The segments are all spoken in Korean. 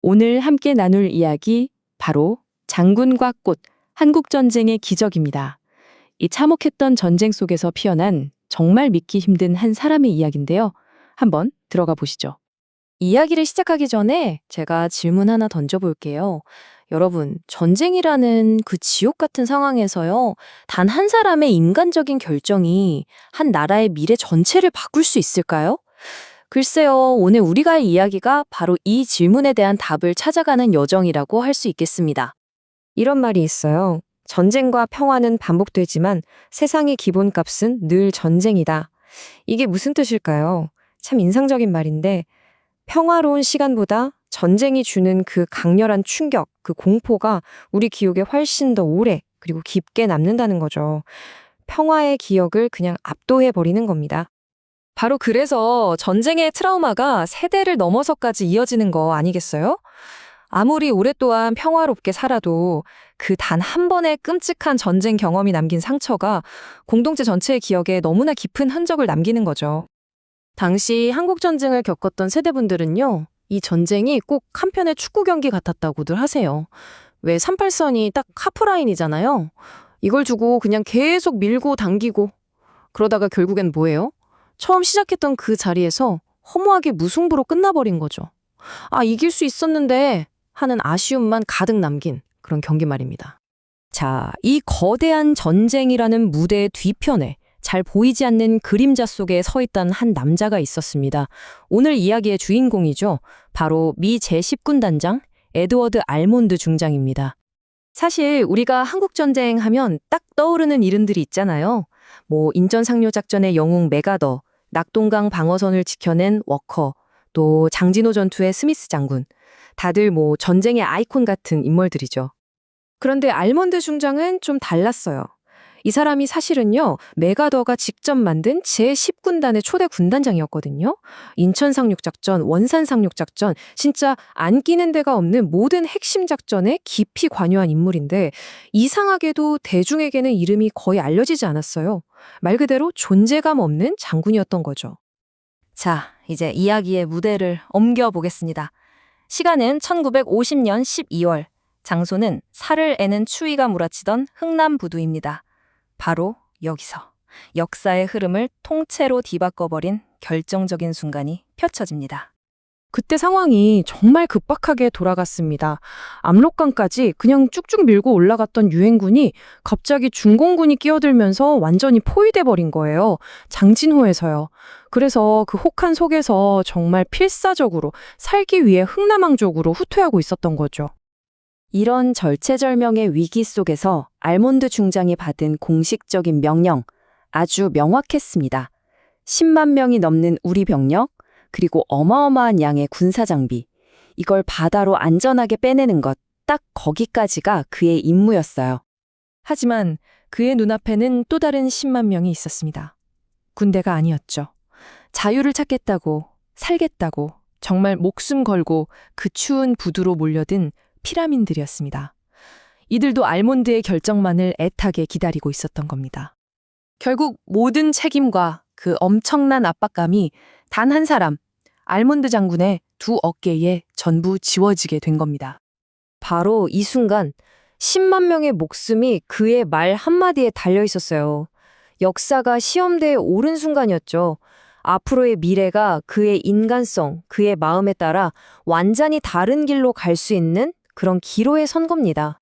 오늘 함께 나눌 이야기 바로 장군과 꽃, 한국전쟁의 기적입니다. 이 참혹했던 전쟁 속에서 피어난 정말 믿기 힘든 한 사람의 이야기인데요. 한번 들어가 보시죠. 이야기를 시작하기 전에 제가 질문 하나 던져볼게요. 여러분, 전쟁이라는 그 지옥 같은 상황에서요, 단 한 사람의 인간적인 결정이 한 나라의 미래 전체를 바꿀 수 있을까요? 글쎄요, 오늘 우리가 할 이야기가 바로 이 질문에 대한 답을 찾아가는 여정이라고 할 수 있겠습니다. 이런 말이 있어요. 전쟁과 평화는 반복되지만 세상의 기본값은 늘 전쟁이다. 이게 무슨 뜻일까요? 참 인상적인 말인데 평화로운 시간보다 전쟁이 주는 그 강렬한 충격, 그 공포가 우리 기억에 훨씬 더 오래 그리고 깊게 남는다는 거죠. 평화의 기억을 그냥 압도해 버리는 겁니다. 바로 그래서 전쟁의 트라우마가 세대를 넘어서까지 이어지는 거 아니겠어요? 아무리 오랫동안 평화롭게 살아도 그 단 한 번의 끔찍한 전쟁 경험이 남긴 상처가 공동체 전체의 기억에 너무나 깊은 흔적을 남기는 거죠. 당시 한국전쟁을 겪었던 세대분들은요, 이 전쟁이 꼭 한편의 축구 경기 같았다고들 하세요. 왜 38선이 딱 하프라인이잖아요. 이걸 두고 그냥 계속 밀고 당기고 그러다가 결국엔 뭐예요? 처음 시작했던 그 자리에서 허무하게 무승부로 끝나버린 거죠. 아, 이길 수 있었는데 하는 아쉬움만 가득 남긴 그런 경기 말입니다. 자, 이 거대한 전쟁이라는 무대의 뒤편에 잘 보이지 않는 그림자 속에 서 있던 한 남자가 있었습니다. 오늘 이야기의 주인공이죠. 바로 미 제10군단장 에드워드 알몬드 중장입니다. 사실 우리가 한국전쟁 하면 딱 떠오르는 이름들이 있잖아요. 인전상뇨작전의 영웅 메가더, 낙동강 방어선을 지켜낸 워커, 또 장진호 전투의 스미스 장군. 다들 전쟁의 아이콘 같은 인물들이죠. 그런데 알몬드 중장은 좀 달랐어요. 이 사람이 사실은요, 메가더가 직접 만든 제10군단의 초대 군단장이었거든요. 인천상륙작전, 원산상륙작전, 진짜 안 끼는 데가 없는 모든 핵심 작전에 깊이 관여한 인물인데 이상하게도 대중에게는 이름이 거의 알려지지 않았어요. 말 그대로 존재감 없는 장군이었던 거죠. 자, 이제 이야기의 무대를 옮겨보겠습니다. 시간은 1950년 12월, 장소는 살을 애는 추위가 몰아치던 흥남부두입니다. 바로 여기서 역사의 흐름을 통째로 뒤바꿔버린 결정적인 순간이 펼쳐집니다. 그때 상황이 정말 급박하게 돌아갔습니다. 압록강까지 그냥 쭉쭉 밀고 올라갔던 유엔군이 갑자기 중공군이 끼어들면서 완전히 포위돼 버린 거예요. 장진호에서요. 그래서 그 혹한 속에서 정말 필사적으로 살기 위해 흥남항 쪽으로 후퇴하고 있었던 거죠. 이런 절체절명의 위기 속에서 알몬드 중장이 받은 공식적인 명령, 아주 명확했습니다. 10만 명이 넘는 우리 병력, 그리고 어마어마한 양의 군사장비, 이걸 바다로 안전하게 빼내는 것, 딱 거기까지가 그의 임무였어요. 하지만 그의 눈앞에는 또 다른 10만 명이 있었습니다. 군대가 아니었죠. 자유를 찾겠다고, 살겠다고, 정말 목숨 걸고 그 추운 부두로 몰려든 피라민들이었습니다. 이들도 알몬드의 결정만을 애타게 기다리고 있었던 겁니다. 결국 모든 책임과 그 엄청난 압박감이 단 한 사람, 알몬드 장군의 두 어깨에 전부 지워지게 된 겁니다. 바로 이 순간 10만 명의 목숨이 그의 말 한마디에 달려 있었어요. 역사가 시험대에 오른 순간이었죠. 앞으로의 미래가 그의 인간성, 그의 마음에 따라 완전히 다른 길로 갈 수 있는 그런 기로에 선 겁니다.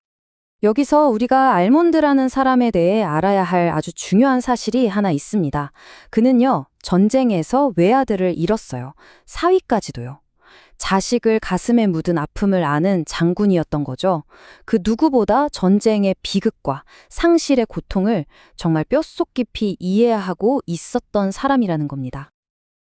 여기서 우리가 알몬드라는 사람에 대해 알아야 할 아주 중요한 사실이 하나 있습니다. 그는요, 전쟁에서 외아들을 잃었어요. 사위까지도요. 자식을 가슴에 묻은 아픔을 아는 장군이었던 거죠. 그 누구보다 전쟁의 비극과 상실의 고통을 정말 뼛속 깊이 이해하고 있었던 사람이라는 겁니다.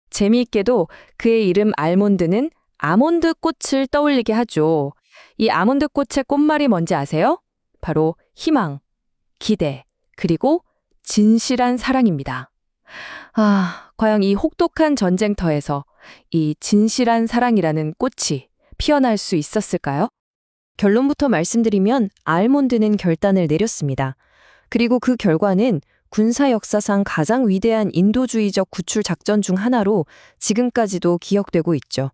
재미있게도 그의 이름 알몬드는 아몬드 꽃을 떠올리게 하죠. 이 아몬드 꽃의 꽃말이 뭔지 아세요? 바로 희망, 기대, 그리고 진실한 사랑입니다. 아, 과연 이 혹독한 전쟁터에서 이 진실한 사랑이라는 꽃이 피어날 수 있었을까요? 결론부터 말씀드리면 알몬드는 결단을 내렸습니다. 그리고 그 결과는 군사 역사상 가장 위대한 인도주의적 구출 작전 중 하나로 지금까지도 기억되고 있죠.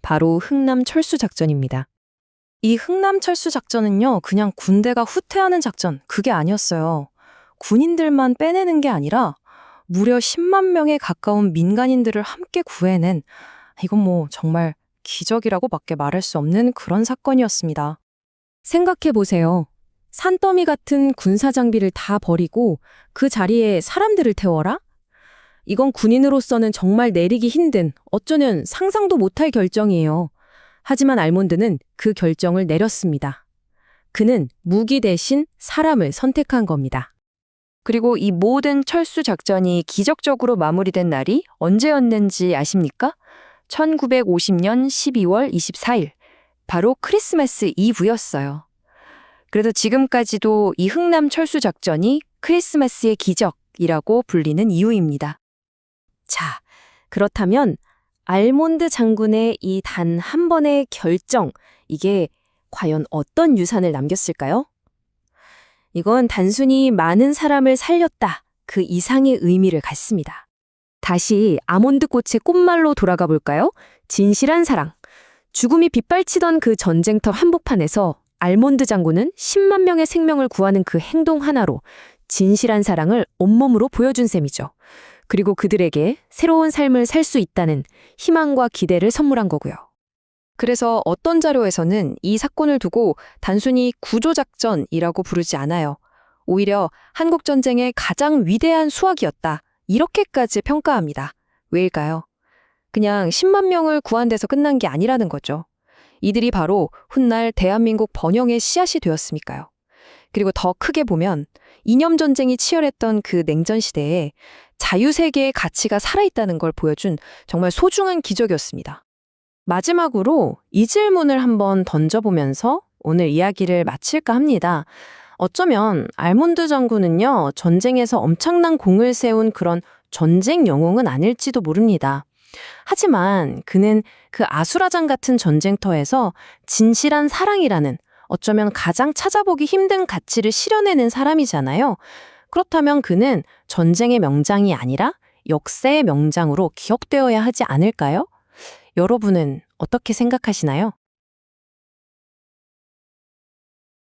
바로 흥남 철수 작전입니다. 이 흥남철수 작전은요, 그냥 군대가 후퇴하는 작전, 그게 아니었어요. 군인들만 빼내는 게 아니라 무려 10만 명에 가까운 민간인들을 함께 구해낸, 이건 뭐 정말 기적이라고밖에 말할 수 없는 그런 사건이었습니다. 생각해 보세요. 산더미 같은 군사 장비를 다 버리고 그 자리에 사람들을 태워라? 이건 군인으로서는 정말 내리기 힘든, 어쩌면 상상도 못할 결정이에요. 하지만 알몬드는 그 결정을 내렸습니다. 그는 무기 대신 사람을 선택한 겁니다. 그리고 이 모든 철수 작전이 기적적으로 마무리된 날이 언제였는지 아십니까? 1950년 12월 24일. 바로 크리스마스 이브였어요. 그래도 지금까지도 이 흥남 철수 작전이 크리스마스의 기적이라고 불리는 이유입니다. 자, 그렇다면 알몬드 장군의 이 단 한 번의 결정, 이게 과연 어떤 유산을 남겼을까요? 이건 단순히 많은 사람을 살렸다, 그 이상의 의미를 갖습니다. 다시 아몬드 꽃의 꽃말로 돌아가 볼까요? 진실한 사랑. 죽음이 빗발치던 그 전쟁터 한복판에서 알몬드 장군은 10만 명의 생명을 구하는 그 행동 하나로 진실한 사랑을 온몸으로 보여준 셈이죠. 그리고 그들에게 새로운 삶을 살 수 있다는 희망과 기대를 선물한 거고요. 그래서 어떤 자료에서는 이 사건을 두고 단순히 구조작전이라고 부르지 않아요. 오히려 한국전쟁의 가장 위대한 수확이었다. 이렇게까지 평가합니다. 왜일까요? 그냥 10만 명을 구한 데서 끝난 게 아니라는 거죠. 이들이 바로 훗날 대한민국 번영의 씨앗이 되었으니까요. 그리고 더 크게 보면 이념전쟁이 치열했던 그 냉전 시대에 자유세계의 가치가 살아있다는 걸 보여준 정말 소중한 기적이었습니다. 마지막으로 이 질문을 한번 던져보면서 오늘 이야기를 마칠까 합니다. 어쩌면 알몬드 장군은요, 전쟁에서 엄청난 공을 세운 그런 전쟁 영웅은 아닐지도 모릅니다. 하지만 그는 그 아수라장 같은 전쟁터에서 진실한 사랑이라는 어쩌면 가장 찾아보기 힘든 가치를 실현해낸 사람이잖아요. 그렇다면 그는 전쟁의 명장이 아니라 역사의 명장으로 기억되어야 하지 않을까요? 여러분은 어떻게 생각하시나요?